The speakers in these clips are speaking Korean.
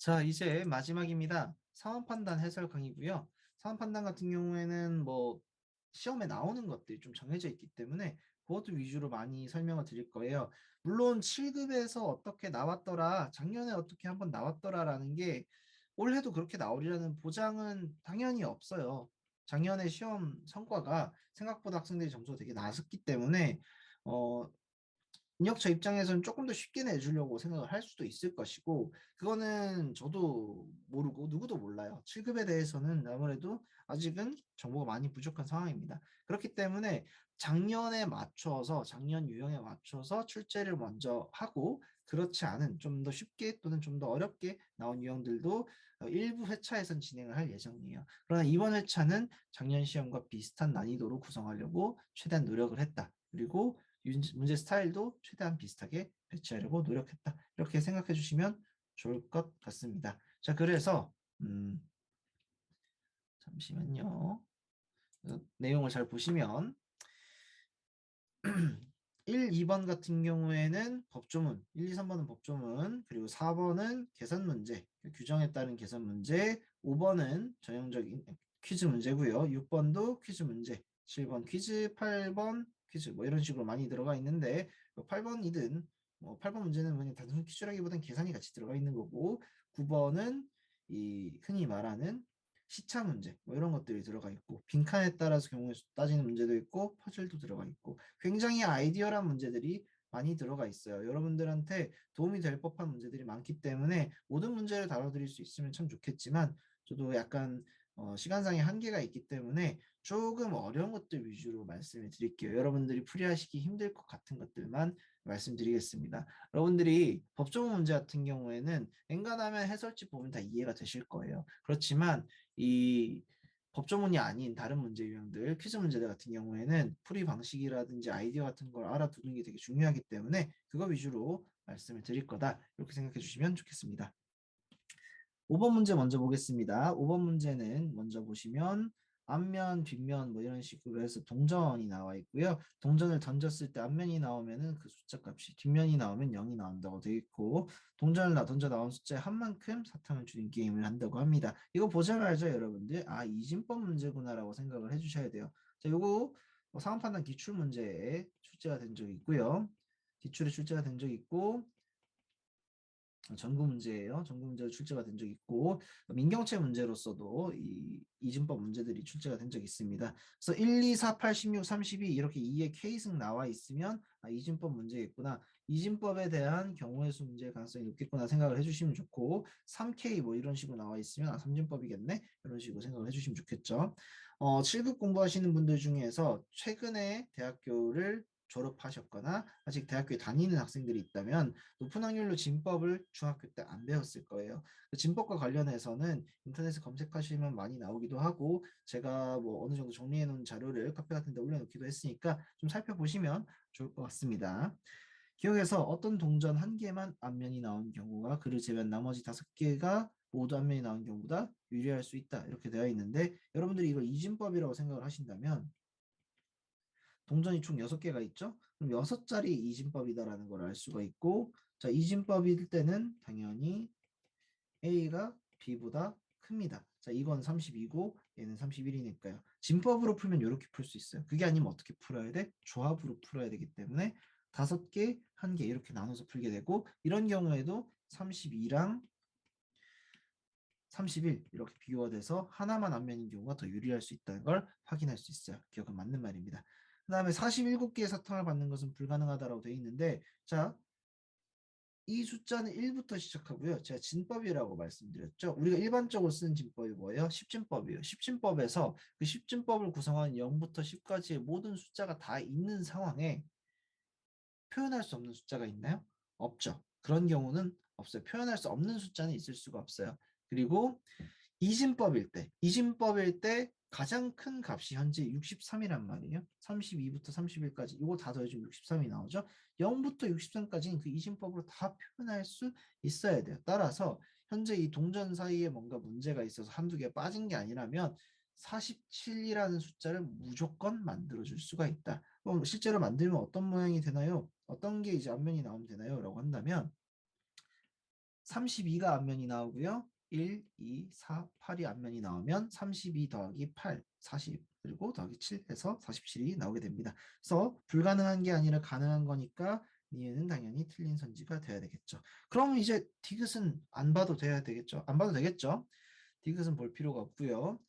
자, 이제 마지막입니다. 상황 판단 해설 강의고요. 상황 판단 같은 경우에는 뭐 시험에 나오는 것들이 좀 정해져 있기 때문에 그것도 위주로 많이 설명을 드릴 거예요. 물론 7급에서 어떻게 나왔더라, 작년에 어떻게 한번 나왔더라라는 게 올해도 그렇게 나오리라는 보장은 당연히 없어요. 작년에 시험 성과가 생각보다 학생들이 점수가 되게 낮았기 때문에 어, 능력자 입장에서는 조금 더 쉽게 내주려고 생각을 할 수도 있을 것이고, 그거는 저도 모르고 누구도 몰라요. 7급에 대해서는 아무래도 아직은 정보가 많이 부족한 상황입니다. 그렇기 때문에 작년에 맞춰서, 작년 유형에 맞춰서 출제를 먼저 하고, 그렇지 않은 좀 더 쉽게 또는 좀 더 어렵게 나온 유형들도 일부 회차에선 진행을 할 예정이에요. 그러나 이번 회차는 작년 시험과 비슷한 난이도로 구성하려고 최대한 노력을 했다. 그리고 문제 스타일도 최대한 비슷하게 배치하려고 노력했다. 이렇게 생각해 주시면 좋을 것 같습니다. 자, 그래서 잠시만요. 내용을 잘 보시면 1, 2번 같은 경우에는 법조문, 1, 2, 3번은 법조문, 그리고 4번은 계산 문제, 규정에 따른 계산 문제, 5번은 전형적인 퀴즈 문제고요. 6번도 퀴즈 문제, 7번 퀴즈, 8번 퀴즈 뭐 이런 식으로 많이 들어가 있는데 8번이든 뭐 8번 문제는 그냥 단순 퀴즈라기보다는 계산이 같이 들어가 있는 거고 9번은 이 흔히 말하는 시차 문제 뭐 이런 것들이 들어가 있고 빈칸에 따라서 경우에 수 따지는 문제도 있고 퍼즐도 들어가 있고 굉장히 아이디어란 문제들이 많이 들어가 있어요. 여러분들한테 도움이 될 법한 문제들이 많기 때문에 모든 문제를 다뤄드릴 수 있으면 참 좋겠지만 저도 약간 시간상의 한계가 있기 때문에 조금 어려운 것들 위주로 말씀을 드릴게요. 여러분들이 풀이하시기 힘들 것 같은 것들만 말씀드리겠습니다. 여러분들이 법조문 문제 같은 경우에는 엔간하면 해설집 보면 다 이해가 되실 거예요. 그렇지만 이 법조문이 아닌 다른 문제 유형들, 퀴즈 문제들 같은 경우에는 풀이 방식이라든지 아이디어 같은 걸 알아두는 게 되게 중요하기 때문에 그거 위주로 말씀을 드릴 거다. 이렇게 생각해 주시면 좋겠습니다. 5번 문제 먼저 보겠습니다. 5번 문제는 먼저 보시면 앞면, 뒷면 뭐 이런 식으로 해서 동전이 나와 있고요. 동전을 던졌을 때 앞면이 나오면은 그 숫자 값이 뒷면이 나오면 0이 나온다고 되어 있고 동전을 던져 나온 숫자에 한 만큼 사탕을 주는 게임을 한다고 합니다. 이거 보자마자 여러분들 아 이진법 문제구나라고 생각을 해주셔야 돼요. 자, 요거 상황 판단 기출 문제에 출제가 된 적이 있고요. 기출에 출제가 된 적이 있고 전구 문제예요. 전구 문제로 출제가 된 적이 있고 민경채 문제로서도 이 이진법 문제들이 출제가 된 적이 있습니다. 그래서 1, 2, 4, 8, 16, 32 이렇게 2의 K승 나와 있으면 아, 이진법 문제겠구나. 이진법에 대한 경우의 수 문제의 가능성이 높겠구나 생각을 해주시면 좋고 3K 뭐 이런 식으로 나와 있으면 아, 삼진법이겠네 이런 식으로 생각을 해주시면 좋겠죠. 7급 공부하시는 분들 중에서 최근에 대학교를 졸업하셨거나 아직 대학교에 다니는 학생들이 있다면 높은 확률로 진법을 중학교 때 안 배웠을 거예요. 그 진법과 관련해서는 인터넷에 검색하시면 많이 나오기도 하고 제가 뭐 어느 정도 정리해 놓은 자료를 카페 같은 데 올려놓기도 했으니까 좀 살펴보시면 좋을 것 같습니다. 기억에서 어떤 동전 한 개만 앞면이 나온 경우가 그를 제외한 나머지 5개가 모두 앞면이 나온 경우보다 유리할 수 있다. 이렇게 되어 있는데 여러분들이 이걸 이진법이라고 생각을 하신다면 동전이 총 6개가 있죠? 그럼 6자리 이진법이다라는 걸 알 수가 있고 자, 이진법일 때는 당연히 A가 B보다 큽니다. 자, 이건 32고 얘는 31이니까요. 진법으로 풀면 이렇게 풀 수 있어요. 그게 아니면 어떻게 풀어야 돼? 조합으로 풀어야 되기 때문에 5개, 1개 이렇게 나눠서 풀게 되고 이런 경우에도 32랑 31 이렇게 비교가 돼서 하나만 앞면인 경우가 더 유리할 수 있다는 걸 확인할 수 있어요. 기억은 맞는 말입니다. 그 다음에 47개의 사탕을 받는 것은 불가능하다고 되어 있는데 자, 이 숫자는 1부터 시작하고요. 제가 진법이라고 말씀드렸죠. 우리가 일반적으로 쓰는 진법이 뭐예요? 십진법이에요. 십진법에서 그 십진법을 구성하는 0부터 10까지의 모든 숫자가 다 있는 상황에 표현할 수 없는 숫자가 있나요? 없죠. 그런 경우는 없어요. 표현할 수 없는 숫자는 있을 수가 없어요. 그리고 이진법일 때 가장 큰 값이 현재 63이란 말이에요. 32부터 31까지 이거 다 더해주면 63이 나오죠. 0부터 63까지는 그 이진법으로 다 표현할 수 있어야 돼요. 따라서 현재 이 동전 사이에 뭔가 문제가 있어서 한두 개 빠진 게 아니라면 47이라는 숫자를 무조건 만들어줄 수가 있다. 그럼 실제로 만들면 어떤 모양이 되나요? 어떤 게 이제 앞면이 나오면 되나요? 라고 한다면 32가 앞면이 나오고요. 1, 2, 4, 8이 앞면이 나오면 32 더하기 8, 40 그리고 더하기 7 해서 47이 나오게 됩니다. 그래서 불가능한 게 아니라 가능한 거니까 니은은 당연히 틀린 선지가 돼야 되겠죠. 그럼 이제 디귿은 안 봐도 돼야 되겠죠. 안 봐도 되겠죠. 디귿은 볼 필요가 없고요.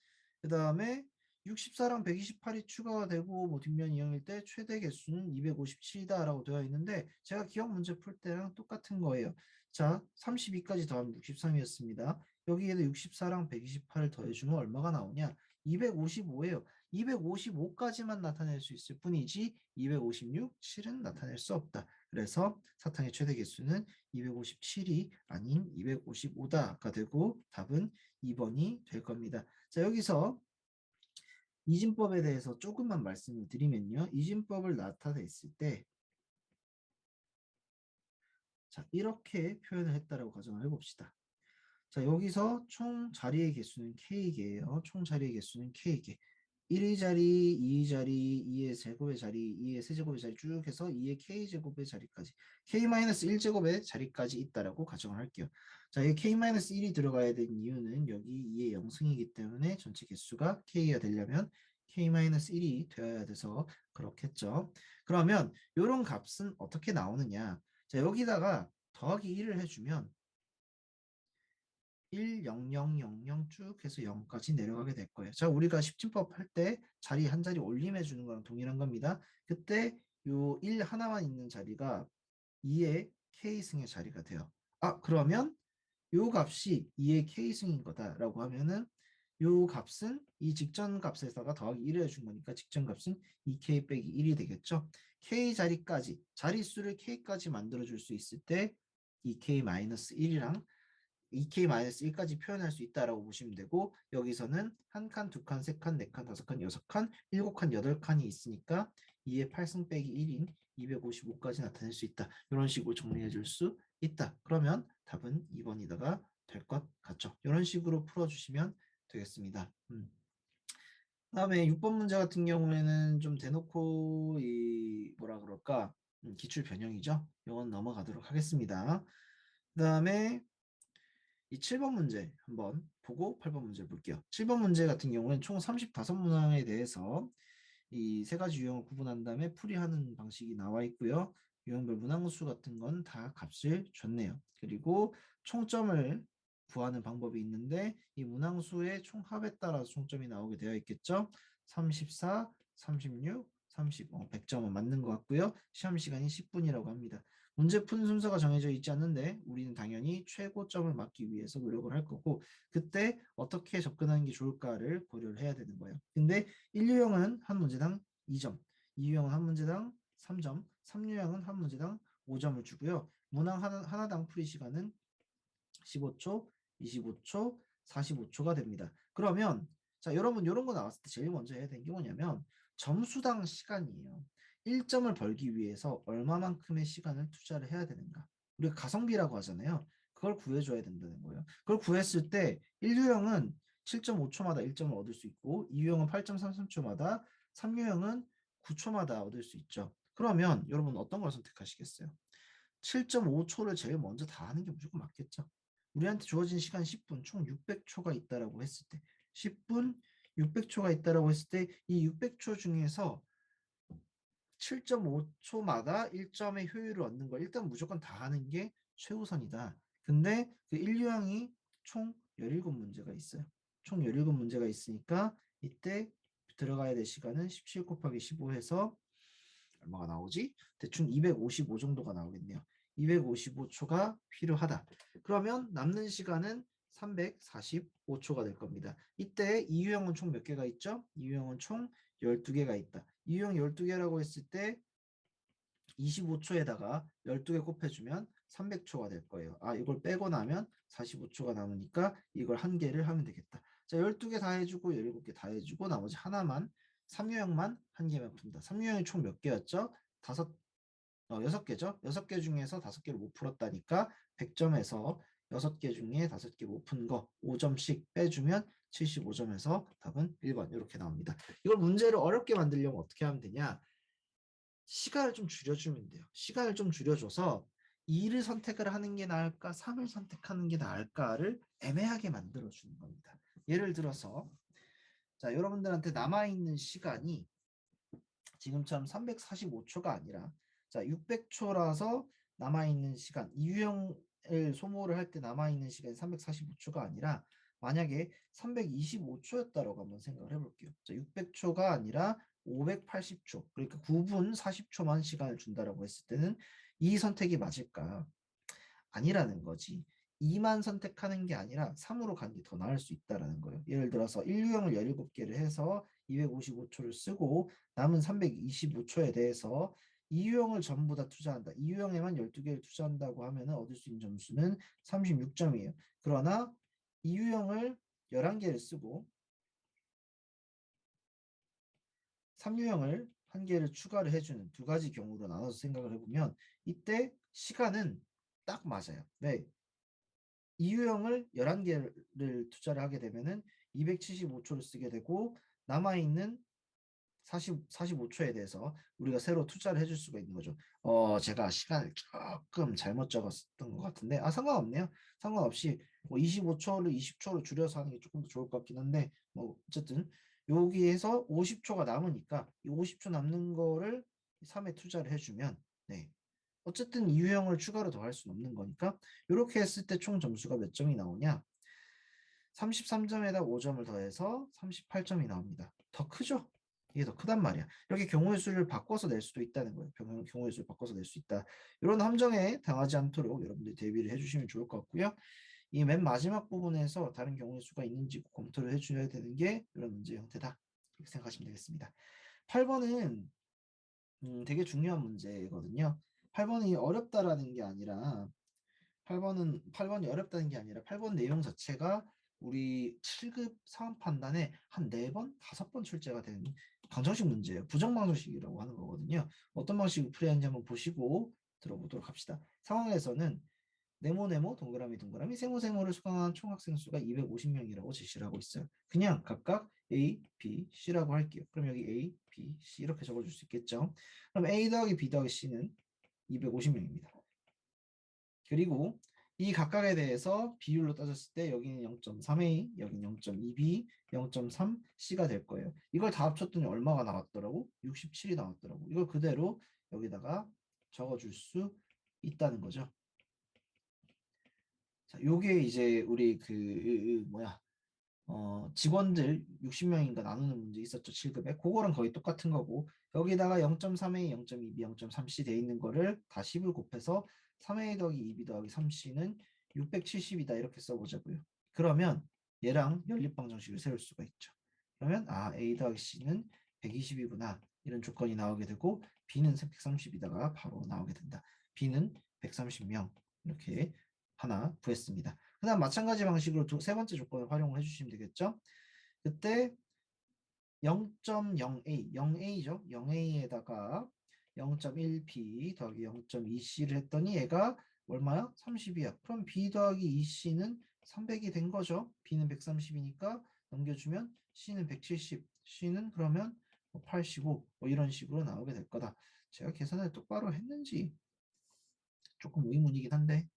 그 다음에 64랑 128이 추가가 되고 뭐 뒷면 2형일 때 최대 개수는 257이다라고 되어 있는데 제가 기억 문제 풀 때랑 똑같은 거예요. 자, 32까지 더하면 63이었습니다. 여기에도 64랑 128을 더해주면 얼마가 나오냐? 255예요. 255까지만 나타낼 수 있을 뿐이지 256, 7은 나타낼 수 없다. 그래서 사탕의 최대 개수는 257이 아닌 255다가 되고 답은 2번이 될 겁니다. 자, 여기서 이진법에 대해서 조금만 말씀을 드리면요. 이진법을 나타냈을 때 자, 이렇게 표현을 했다라고 가정을 해봅시다. 자, 여기서 총 자리의 개수는 K개예요. 총 자리의 개수는 K개. 1의 자리, 2의 자리, 2의 제곱의 자리, 2의 세제곱의 자리 쭉 해서 2의 K제곱의 자리까지 K-1제곱의 자리까지 있다라고 가정을 할게요. 자, 이 K-1이 들어가야 되는 이유는 여기 2의 영승이기 때문에 전체 개수가 K가 되려면 K-1이 되어야 돼서 그렇겠죠. 그러면 이런 값은 어떻게 나오느냐? 자, 여기다가 더하기 1을 해주면 1, 0, 0, 0, 0 쭉 해서 0까지 내려가게 될 거예요. 자, 우리가 십진법 할 때 자리 한 자리 올림해 주는 거랑 동일한 겁니다. 그때 요 1 하나만 있는 자리가 2의 K승의 자리가 돼요. 아, 그러면 요 값이 2의 K승인 거다라고 하면은 요 값은 이 직전 값에다가 더하기 1을 해준 거니까 직전 값은 2K 빼기 1이 되겠죠. K 자리까지, 자릿수를 K까지 만들어줄 수 있을 때 2K-1이랑 2K-1까지 표현할 수 있다라고 보시면 되고 여기서는 한 칸, 두 칸, 세 칸, 네 칸, 다섯 칸, 여섯 칸, 일곱 칸, 여덟 칸이 있으니까 2의 8승 빼기 1인 255까지 나타낼 수 있다. 이런 식으로 정리해 줄 수 있다. 그러면 답은 2번이다가 될 것 같죠. 이런 식으로 풀어주시면 되겠습니다. 다음에 6번 문제 같은 경우에는 좀 대놓고 이 뭐라 그럴까 기출 변형이죠. 이건 넘어가도록 하겠습니다. 그 다음에 이 7번 문제 한번 보고 8번 문제 볼게요. 7번 문제 같은 경우는 총 35문항에 대해서 이 세 가지 유형을 구분한 다음에 풀이하는 방식이 나와 있고요. 유형별 문항수 같은 건 다 값을 줬네요. 그리고 총점을 구하는 방법이 있는데 이 문항수의 총합에 따라서 총점이 나오게 되어 있겠죠. 34, 36, 30, 100점은 맞는 것 같고요. 시험 시간이 10분이라고 합니다. 문제 푸는 순서가 정해져 있지 않는데 우리는 당연히 최고점을 맞기 위해서 노력을 할 거고 그때 어떻게 접근하는 게 좋을까를 고려를 해야 되는 거예요. 근데 1유형은 한 문제당 2점, 2유형은 한 문제당 3점, 3유형은 한 문제당 5점을 주고요. 문항 하나당 풀이 시간은 15초, 25초, 45초가 됩니다. 그러면 자 여러분 이런 거 나왔을 때 제일 먼저 해야 되는 게 뭐냐면 점수당 시간이에요. 1점을 벌기 위해서 얼마만큼의 시간을 투자를 해야 되는가. 우리가 가성비라고 하잖아요. 그걸 구해줘야 된다는 거예요. 그걸 구했을 때 1유형은 7.5초마다 1점을 얻을 수 있고 2유형은 8.33초마다 3유형은 9초마다 얻을 수 있죠. 그러면 여러분 어떤 걸 선택하시겠어요? 7.5초를 제일 먼저 다 하는 게 무조건 맞겠죠. 우리한테 주어진 시간 10분, 총 600초가 있다라고 했을 때 10분, 600초가 있다라고 했을 때 이 600초 중에서 7.5초마다 1점의 효율을 얻는 걸 일단 무조건 다 하는 게 최우선이다. 근데 그 1유형이 총 17문제가 있어요. 총 17문제가 있으니까 이때 들어가야 될 시간은 17 곱하기 15 해서 얼마가 나오지? 대충 255 정도가 나오겠네요. 255초가 필요하다. 그러면 남는 시간은 345초가 될 겁니다. 이때 이유형은 총 몇 개가 있죠? 이유형은 총 12개가 있다. 이유형 12개라고 했을 때 25초에다가 12개 곱해주면 300초가 될 거예요. 아, 이걸 빼고 나면 45초가 남으니까 이걸 한 개를 하면 되겠다. 자, 12개 다 해주고 17개 다 해주고 나머지 하나만 3유형만 한 개만 푼다. 3유형이 총 몇 개였죠? 6개죠? 6개 중에서 5개를 못 풀었다니까 100점에서 6개 중에 5개 못 푼 거 5점씩 빼주면 75점에서 답은 1번 이렇게 나옵니다. 이걸 문제를 어렵게 만들려면 어떻게 하면 되냐? 시간을 좀 줄여주면 돼요. 시간을 좀 줄여줘서 2를 선택을 하는 게 나을까, 3을 선택하는 게 나을까를 애매하게 만들어주는 겁니다. 예를 들어서 자, 여러분들한테 남아있는 시간이 지금처럼 345초가 아니라 자, 600초라서 남아있는 시간, 이유형을 소모를 할 때 남아있는 시간이 345초가 아니라 만약에 325초였다라고 한번 생각을 해볼게요. 자, 600초가 아니라 580초, 그러니까 9분 40초만 시간을 준다라고 했을 때는 이 선택이 맞을까? 아니라는 거지. 2만 선택하는 게 아니라 3으로 가는 게 더 나을 수 있다라는 거예요. 예를 들어서 1유형을 17개를 해서 255초를 쓰고 남은 325초에 대해서 2유형을 전부 다 투자한다. 2유형에만 12개를 투자한다고 하면 얻을 수 있는 점수는 36점이에요. 그러나 2유형을 11개를 쓰고 3유형을 한 개를 추가를 해주는 두 가지 경우로 나눠서 생각을 해보면 이때 시간은 딱 맞아요. 네. 이유형을 11개를 투자를 하게 되면은 275초를 쓰게 되고 남아있는 45초에 대해서 우리가 새로 투자를 해줄 수가 있는 거죠. 제가 시간을 조금 잘못 적었던 것 같은데, 상관없네요. 상관없이 뭐 25초를 20초로 줄여서 하는 게 조금 더 좋을 것 같긴 한데, 뭐, 어쨌든 여기에서 50초가 남으니까 이 50초 남는 거를 3에 투자를 해주면, 네. 어쨌든 이유형을 추가로 더 할 수는 없는 거니까, 이렇게 했을 때 총 점수가 몇 점이 나오냐? 33점에다 5점을 더해서 38점이 나옵니다. 더 크죠? 이게 더 크단 말이야. 이렇게 경우의 수를 바꿔서 낼 수도 있다는 거예요. 경우의 수를 바꿔서 낼 수 있다. 이런 함정에 당하지 않도록 여러분들이 대비를 해주시면 좋을 것 같고요. 이 맨 마지막 부분에서 다른 경우의 수가 있는지 검토를 해줘야 되는 게 이런 문제 형태다. 이렇게 생각하시면 되겠습니다. 8번은 되게 중요한 문제거든요. 8번이 어렵다라는 게 아니라 8번이 어렵다는 게 아니라 8번 내용 자체가 우리 7급 사원 판단에 한 4번, 5번 출제가 된 방정식 문제예요. 부정방정식이라고 하는 거거든요. 어떤 방식으로 풀이하는지 한번 보시고 들어보도록 합시다. 상황에서는 네모네모, 동그라미, 동그라미, 세모세모를 수강한 총 학생 수가 250명이라고 제시를 하고 있어요. 그냥 각각 A, B, C라고 할게요. 그럼 여기 A, B, C 이렇게 적어줄 수 있겠죠. 그럼 A 더하기 B 더하기 C는 250명입니다. 그리고 이 각각에 대해서 비율로 따졌을 때 여기는 0.3A, 여기는 0.2B, 0.3C가 될 거예요. 이걸 다 합쳤더니 얼마가 나왔더라고? 67이 나왔더라고. 이걸 그대로 여기다가 적어줄 수 있다는 거죠. 자, 요게 이제 우리 직원들 60명인가 나누는 문제 있었죠. 7급에. 그거랑 거의 똑같은 거고 여기다가 0.3A, 0.2B, 0.3C 돼 있는 거를 다 10을 곱해서 3A 더하기 2B 더하기 3C는 670이다 이렇게 써보자고요. 그러면 얘랑 연립방정식을 세울 수가 있죠. 그러면 A 더하기 C는 120이구나 이런 조건이 나오게 되고 B는 130이다가 바로 나오게 된다. B는 130명 이렇게 하나 구했습니다. 그 다음 마찬가지 방식으로 세 번째 조건을 활용을 해주시면 되겠죠. 그때 0.0A, 0A죠. 0A에다가 0.1B 더하기 0.2C를 했더니 얘가 얼마야? 30이야. 그럼 B 더하기 2C는 300이 된 거죠. B는 130이니까 넘겨주면 C는 170, C는 그러면 85, 뭐 이런 식으로 나오게 될 거다. 제가 계산을 똑바로 했는지 조금 의문이긴 한데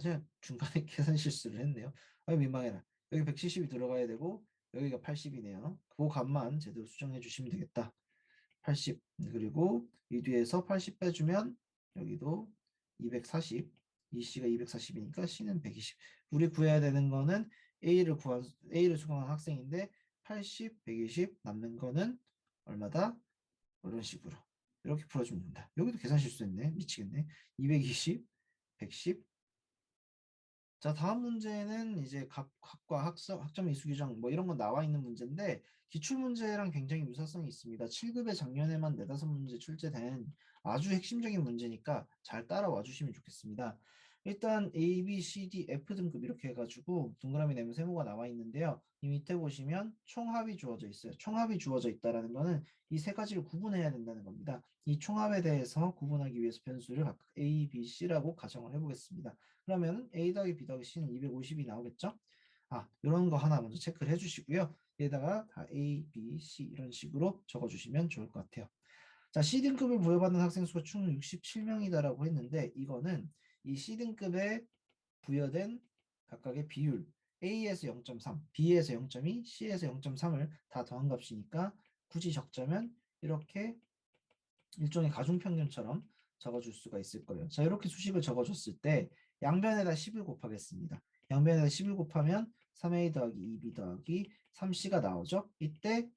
제가 중간에 계산 실수를 했네요. 민망해라. 여기 170이 들어가야 되고 여기가 80이네요. 그 값만 제대로 수정해 주시면 되겠다. 80 그리고 이 뒤에서 80 빼주면 여기도 240 이 C가 240이니까 C는 120 우리 구해야 되는 거는 A를 수강한 학생인데 80, 120 남는 거는 얼마다? 이런 식으로 이렇게 풀어주면 된다. 여기도 계산 실수했네. 미치겠네. 220, 110 자, 다음 문제는 이제 각과 학점 이수 규정 뭐 이런 거 나와 있는 문제인데 기출 문제랑 굉장히 유사성이 있습니다. 7급에 작년에만 4-5문제 출제된 아주 핵심적인 문제니까 잘 따라와 주시면 좋겠습니다. 일단 A, B, C, D, F 등급 이렇게 해가지고 동그라미 내면 세모가 나와 있는데요. 이 밑에 보시면 총합이 주어져 있어요. 총합이 주어져 있다라는 거는 이 세 가지를 구분해야 된다는 겁니다. 이 총합에 대해서 구분하기 위해서 변수를 각각 A, B, C라고 가정을 해보겠습니다. 그러면 A 더하기 B 더하기 C는 250이 나오겠죠? 이런 거 하나 먼저 체크를 해주시고요. 여기다가 다 A, B, C 이런 식으로 적어주시면 좋을 것 같아요. 자, C등급을 부여받는 학생 수가 총 67명이다라고 했는데 이거는 이 C등급에 부여된 각각의 비율 A에서 0.3, B에서 0.2, C에서 0.3을 다 더한 값이니까 굳이 적자면 이렇게 일종의 가중평균처럼 적어줄 수가 있을 거예요. 자, 이렇게 수식을 적어줬을 때 양변에다 10을 곱하겠습니다. 양변에다 10을 곱하면 3a 더하기 2b 더하기 3c가 나오죠. 이때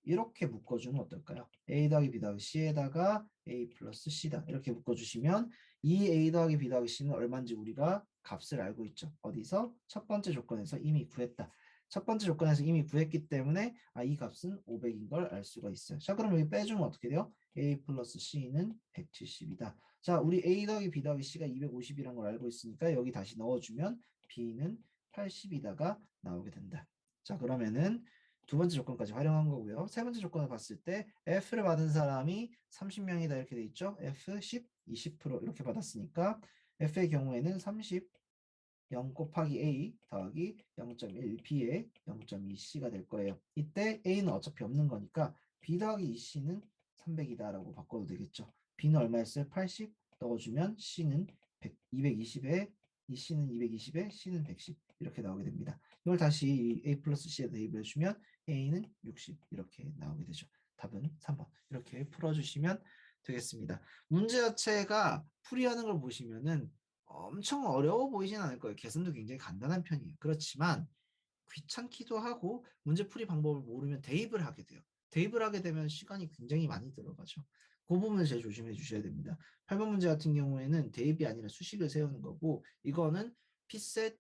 이렇게 묶어주면 어떨까요? a 더하기 b 더하기 c에다가 a 플러스 c다. 이렇게 묶어주시면 이 a 더하기 b 더하기 c는 얼마인지 우리가 값을 알고 있죠. 어디서? 첫 번째 조건에서 이미 구했다. 첫 번째 조건에서 이미 구했기 때문에 이 값은 500인 걸 알 수가 있어요. 자, 그럼 여기 빼주면 어떻게 돼요? a 플러스 c는 170이다. 자, 우리 a 더하기 b 더하기 c가 250이라는 걸 알고 있으니까 여기 다시 넣어주면 b는 80이다가 나오게 된다. 자, 그러면은 두 번째 조건까지 활용한 거고요. 세 번째 조건을 봤을 때 F를 받은 사람이 30명이다 이렇게 돼 있죠. F 10, 20% 이렇게 받았으니까 F의 경우에는 30, 0 곱하기 A 더하기 0.1 B의 0.2C가 될 거예요. 이때 A는 어차피 없는 거니까 B 더하기 2C는 300이다라고 바꿔도 되겠죠. B는 얼마였어요? 80 넣어주면 C는 100, 220에 C는 220에 C는 110 이렇게 나오게 됩니다. 이걸 다시 A 플러스 C에 대입을 해주면 A는 60 이렇게 나오게 되죠. 답은 3번 이렇게 풀어주시면 되겠습니다. 문제 자체가 풀이하는 걸 보시면은 엄청 어려워 보이진 않을 거예요. 계산도 굉장히 간단한 편이에요. 그렇지만 귀찮기도 하고 문제풀이 방법을 모르면 대입을 하게 돼요. 대입을 하게 되면 시간이 굉장히 많이 들어가죠. 그 부분을 제일 조심해 주셔야 됩니다. 8번 문제 같은 경우에는 대입이 아니라 수식을 세우는 거고 이거는 피셋,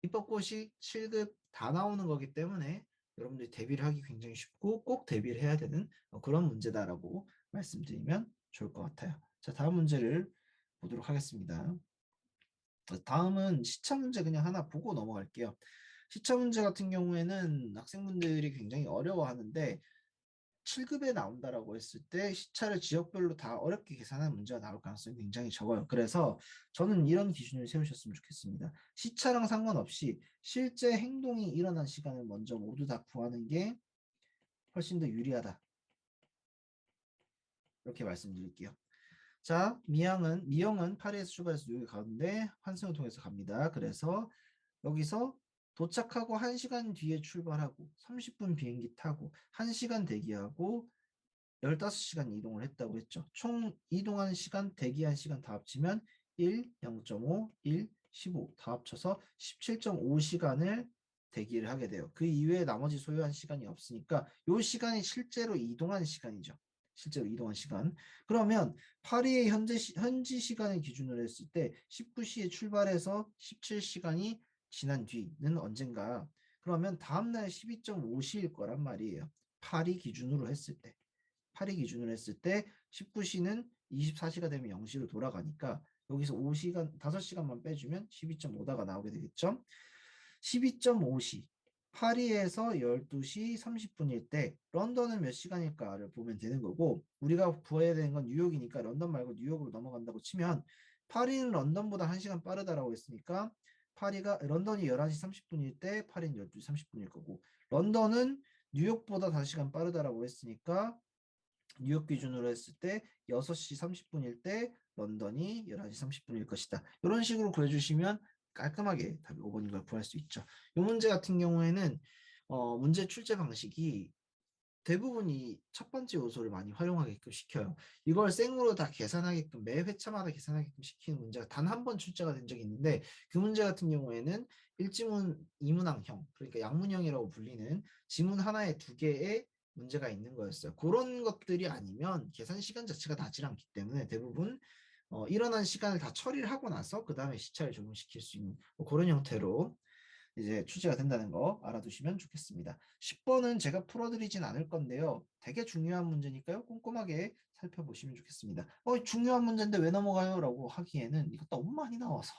입법고시, 7급 다 나오는 거기 때문에 여러분들이 대비를 하기 굉장히 쉽고 꼭 대비를 해야 되는 그런 문제다라고 말씀드리면 좋을 것 같아요. 자, 다음 문제를 보도록 하겠습니다. 다음은 시차 문제 그냥 하나 보고 넘어갈게요. 시차 문제 같은 경우에는 학생분들이 굉장히 어려워하는데 7급에 나온다라고 했을 때 시차를 지역별로 다 어렵게 계산하는 문제가 나올 가능성이 굉장히 적어요. 그래서 저는 이런 기준을 세우셨으면 좋겠습니다. 시차랑 상관없이 실제 행동이 일어난 시간을 먼저 모두 다 구하는 게 훨씬 더 유리하다. 이렇게 말씀드릴게요. 자, 미영은 파리에서 출발해서 뉴욕에 가는데 환승을 통해서 갑니다. 그래서 여기서 도착하고 1시간 뒤에 출발하고 30분 비행기 타고 1시간 대기하고 15시간 이동을 했다고 했죠. 총 이동한 시간, 대기한 시간 다 합치면 1, 0.5, 1, 15 다 합쳐서 17.5시간을 대기를 하게 돼요. 그 이외에 나머지 소요한 시간이 없으니까 이 시간이 실제로 이동한 시간이죠. 실제로 이동한 시간. 그러면 파리의 현지 시간을 기준으로 했을 때 19시에 출발해서 17시간이 지난 뒤는 언젠가. 그러면 다음날 12.5시일 거란 말이에요. 파리 기준으로 했을 때. 8위 기준으로 했을 때 19시는 24시가 되면 0시로 돌아가니까 여기서 5시간, 5시간만 빼주면 12.5다가 나오게 되겠죠. 12.5시. 파리에서 12시 30분일 때 런던은 몇 시간일까를 보면 되는 거고 우리가 구해야 되는 건 뉴욕이니까 런던 말고 뉴욕으로 넘어간다고 치면 파리는 런던보다 1시간 빠르다라고 했으니까 런던이 11시 30분일 때 파리는 12시 30분일 거고 런던은 뉴욕보다 5시간 빠르다라고 했으니까 뉴욕 기준으로 했을 때 6시 30분일 때 런던이 11시 30분일 것이다. 이런 식으로 구해주시면 깔끔하게 답이 5번인 걸 구할 수 있죠. 이 문제 같은 경우에는 문제 출제 방식이 대부분이 첫 번째 요소를 많이 활용하게끔 시켜요. 이걸 생으로 다 계산하게끔 매 회차마다 계산하게끔 시키는 문제가 단 한 번 출제가 된 적이 있는데 그 문제 같은 경우에는 일지문 이문항형 그러니까 양문형이라고 불리는 지문 하나에 두 개의 문제가 있는 거였어요. 그런 것들이 아니면 계산 시간 자체가 나질 않기 때문에 대부분 일어난 시간을 다 처리를 하고 나서 그 다음에 시차를 적용시킬 수 있는 그런 형태로 이제 출제가 된다는 거 알아두시면 좋겠습니다. 10번은 제가 풀어드리진 않을 건데요. 되게 중요한 문제니까요. 꼼꼼하게 살펴보시면 좋겠습니다. 중요한 문제인데 왜 넘어가요? 라고 하기에는 이거 너무 많이 나와서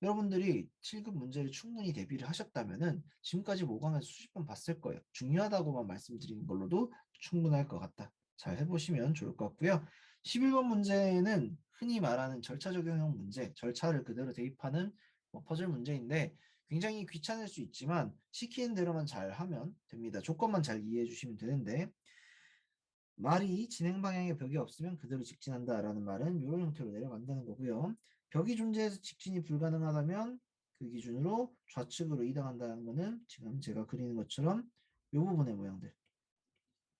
여러분들이 7급 문제를 충분히 대비를 하셨다면은 지금까지 5강에서 수십 번 봤을 거예요. 중요하다고만 말씀드리는 걸로도 충분할 것 같다. 잘 해보시면 좋을 것 같고요. 11번 문제는 흔히 말하는 절차 적용형 문제, 절차를 그대로 대입하는 퍼즐 문제인데 굉장히 귀찮을 수 있지만 시키는 대로만 잘 하면 됩니다. 조건만 잘 이해해 주시면 되는데 말이 진행 방향에 벽이 없으면 그대로 직진한다라는 말은 이런 형태로 내려간다는 거고요. 벽이 존재해서 직진이 불가능하다면 그 기준으로 좌측으로 이동한다는 거는 지금 제가 그리는 것처럼 이 부분의 모양들,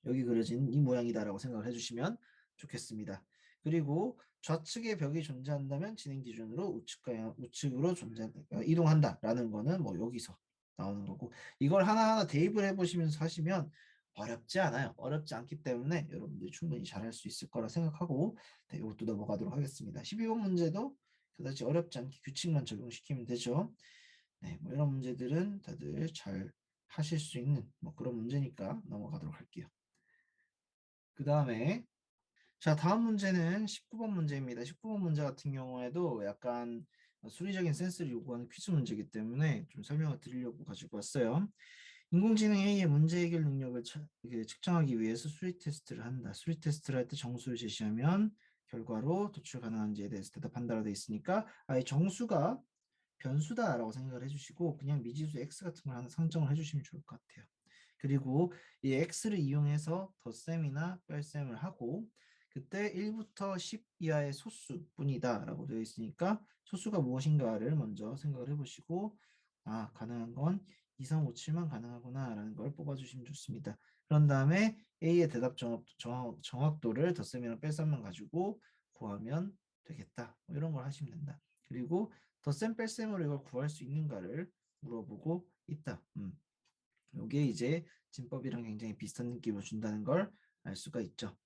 여기 그려진 이 모양이다라고 생각을 해주시면 좋겠습니다. 그리고 좌측에 벽이 존재한다면 진행 기준으로 우측으로 이동한다라는 거는 뭐 여기서 나오는 거고, 이걸 하나하나 대입을 해보시면서 하시면 어렵지 않아요. 어렵지 않기 때문에 여러분들이 충분히 잘할 수 있을 거라 생각하고, 네, 이것도 넘어가도록 하겠습니다. 12번 문제도 그다지 어렵지 않게 규칙만 적용시키면 되죠. 네, 뭐 이런 문제들은 다들 잘 하실 수 있는 뭐 그런 문제니까 넘어가도록 할게요. 그 다음에 자, 다음 문제는 19번 문제입니다. 19번 문제 같은 경우에도 약간 수리적인 센스를 요구하는 퀴즈 문제이기 때문에 좀 설명을 드리려고 가지고 왔어요. 인공지능 A의 문제 해결 능력을 측정하기 위해서 수리 테스트를 한다. 수리 테스트를 할 때 정수를 제시하면 결과로 도출 가능한지에 대해서 대답한다라고 되어 있으니까 아예 정수가 변수다라고 생각을 해주시고 그냥 미지수 x 같은 걸 하나 상정을 해주시면 좋을 것 같아요. 그리고 이 x를 이용해서 덧셈이나 뺄셈을 하고 그때 1부터 10 이하의 소수뿐이다 라고 되어 있으니까 소수가 무엇인가를 먼저 생각을 해보시고 아 가능한 건 2, 3, 5, 7만 가능하구나 라는 걸 뽑아주시면 좋습니다. 그런 다음에 A의 대답 정확도를 덧셈이랑 뺄셈만 가지고 구하면 되겠다. 뭐 이런 걸 하시면 된다. 그리고 덧셈 뺄셈으로 이걸 구할 수 있는가를 물어보고 있다. 이게 이제 진법이랑 굉장히 비슷한 느낌을 준다는 걸 알 수가 있죠.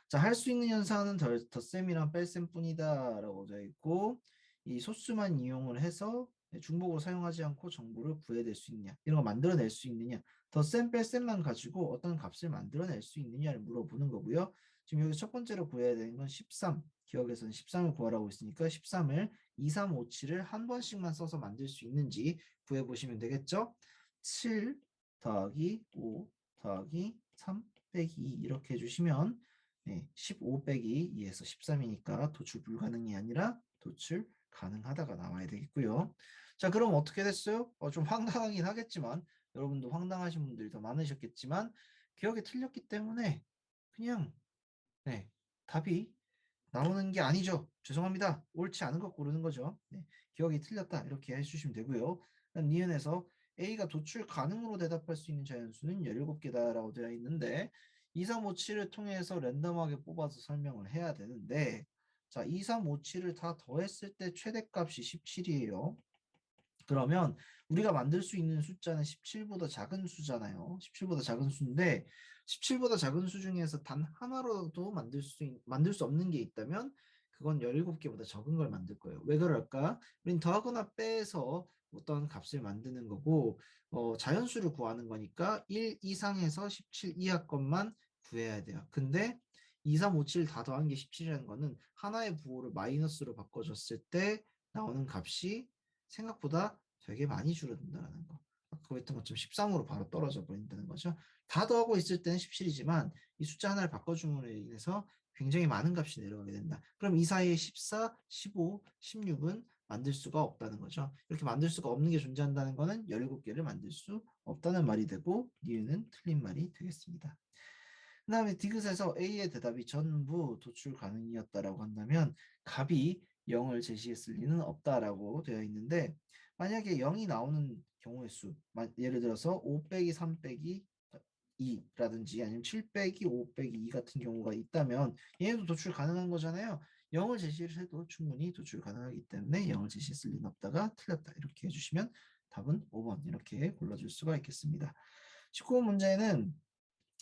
자, 할 수 있는 현상은 덧셈이랑 뺄셈뿐이다 라고 되어 있고 이 소수만 이용을 해서 중복으로 사용하지 않고 정보를 구해낼 수 있냐, 이런 거 만들어낼 수 있느냐, 덧셈 뺄셈만 가지고 어떤 값을 만들어낼 수 있느냐를 물어보는 거고요. 지금 여기 첫 번째로 구해야 되는 건 13, 기억에서는 13을 구하라고 있으니까 13을 2, 3, 5, 7을 한 번씩만 써서 만들 수 있는지 구해보시면 되겠죠. 7 더하기 5 더하기 3 빼기 2 이렇게 해주시면 15 빼기 2에서 13이니까 도출 불가능이 아니라 도출 가능하다가 나와야 되겠고요. 자, 그럼 어떻게 됐어요? 좀 황당하긴 하겠지만 여러분도 황당하신 분들이 더 많으셨겠지만 기억이 틀렸기 때문에 그냥 답이 나오는 게 아니죠. 죄송합니다. 옳지 않은 거 고르는 거죠. 기억이 틀렸다 이렇게 해주시면 되고요. 니은에서 A가 도출 가능으로 대답할 수 있는 자연수는 17개다라고 되어 있는데 2, 3, 5, 7을 통해서 랜덤하게 뽑아서 설명을 해야 되는데 자, 2, 3, 5, 7을 다 더했을 때 최대값이 17이에요. 그러면 우리가 만들 수 있는 숫자는 17보다 작은 수잖아요. 17보다 작은 수인데 17보다 작은 수 중에서 단 하나로도 만들 수 없는 게 있다면 그건 17개보다 적은 걸 만들 거예요. 왜 그럴까? 우린 더하거나 빼서 어떤 값을 만드는 거고 자연수를 구하는 거니까 1 이상에서 17 이하 것만 구해야 돼요. 근데 2, 3, 5, 7 다 더한 게 17이라는 거는 하나의 부호를 마이너스로 바꿔줬을 때 나오는 값이 생각보다 되게 많이 줄어든다는 거. 아까 했던 것처럼 13으로 바로 떨어져 버린다는 거죠. 다 더하고 있을 때는 17이지만 이 숫자 하나를 바꿔줌으로 인해서 굉장히 많은 값이 내려가게 된다. 그럼 이 사이에 14, 15, 16은 만들 수가 없다는 거죠. 이렇게 만들 수가 없는 게 존재한다는 거는 17개를 만들 수 없다는 말이 되고 이유는 틀린 말이 되겠습니다. 그 다음에 디귿에서 A의 대답이 전부 도출 가능이었다라고 한다면 값이 0을 제시했을 리는 없다라고 되어 있는데 만약에 0이 나오는 경우의 수, 예를 들어서 5 빼기 3 빼기 2라든지 아니면 7 빼기 5 빼기 2 같은 경우가 있다면 얘도 도출 가능한 거잖아요. 0을 제시를 해도 충분히 도출 가능하기 때문에 0을 제시했을 리는 없다가 틀렸다 이렇게 해주시면 답은 5번 이렇게 골라줄 수가 있겠습니다. 19번 문제는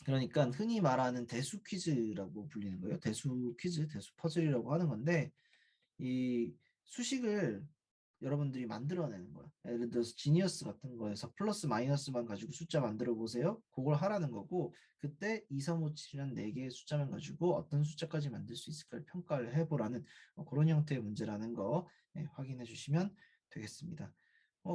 그러니까 흔히 말하는 대수 퀴즈라고 불리는 거예요. 대수 퀴즈, 대수 퍼즐이라고 하는 건데 이 수식을 여러분들이 만들어내는 거야. 예를 들어서 지니어스 같은 거에서 플러스 마이너스만 가지고 숫자 만들어 보세요. 그걸 하라는 거고 그때 2, 3, 5, 7이라는 4개의 숫자만 가지고 어떤 숫자까지 만들 수 있을까를 평가를 해보라는 그런 형태의 문제라는 거 확인해 주시면 되겠습니다.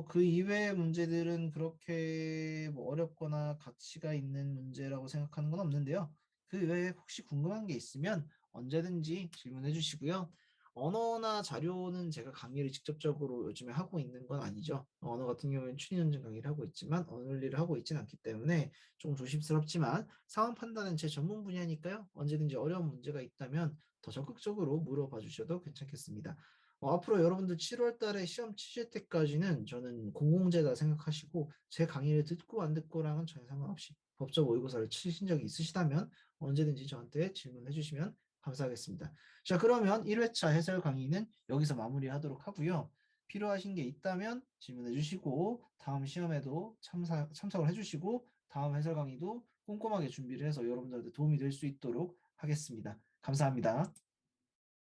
그 이외의 문제들은 그렇게 뭐 어렵거나 가치가 있는 문제라고 생각하는 건 없는데요. 그 외에 혹시 궁금한 게 있으면 언제든지 질문해 주시고요. 언어나 자료는 제가 강의를 직접적으로 요즘에 하고 있는 건 아니죠. 언어 같은 경우에는 추리논증 강의를 하고 있지만 언어를 하고 있지는 않기 때문에 좀 조심스럽지만 상황 판단은 제 전문 분야니까요. 언제든지 어려운 문제가 있다면 더 적극적으로 물어봐 주셔도 괜찮겠습니다. 앞으로 여러분들 7월 달에 시험 치실 때까지는 저는 공공재다 생각하시고 제 강의를 듣고 안 듣고랑은 전혀 상관없이 법적 모의고사를 치신 적이 있으시다면 언제든지 저한테 질문해 주시면 감사하겠습니다. 자, 그러면 1회차 해설 강의는 여기서 마무리하도록 하고요. 필요하신 게 있다면 질문해 주시고 다음 시험에도 참석을 해주시고 다음 해설 강의도 꼼꼼하게 준비를 해서 여러분들한테 도움이 될 수 있도록 하겠습니다. 감사합니다.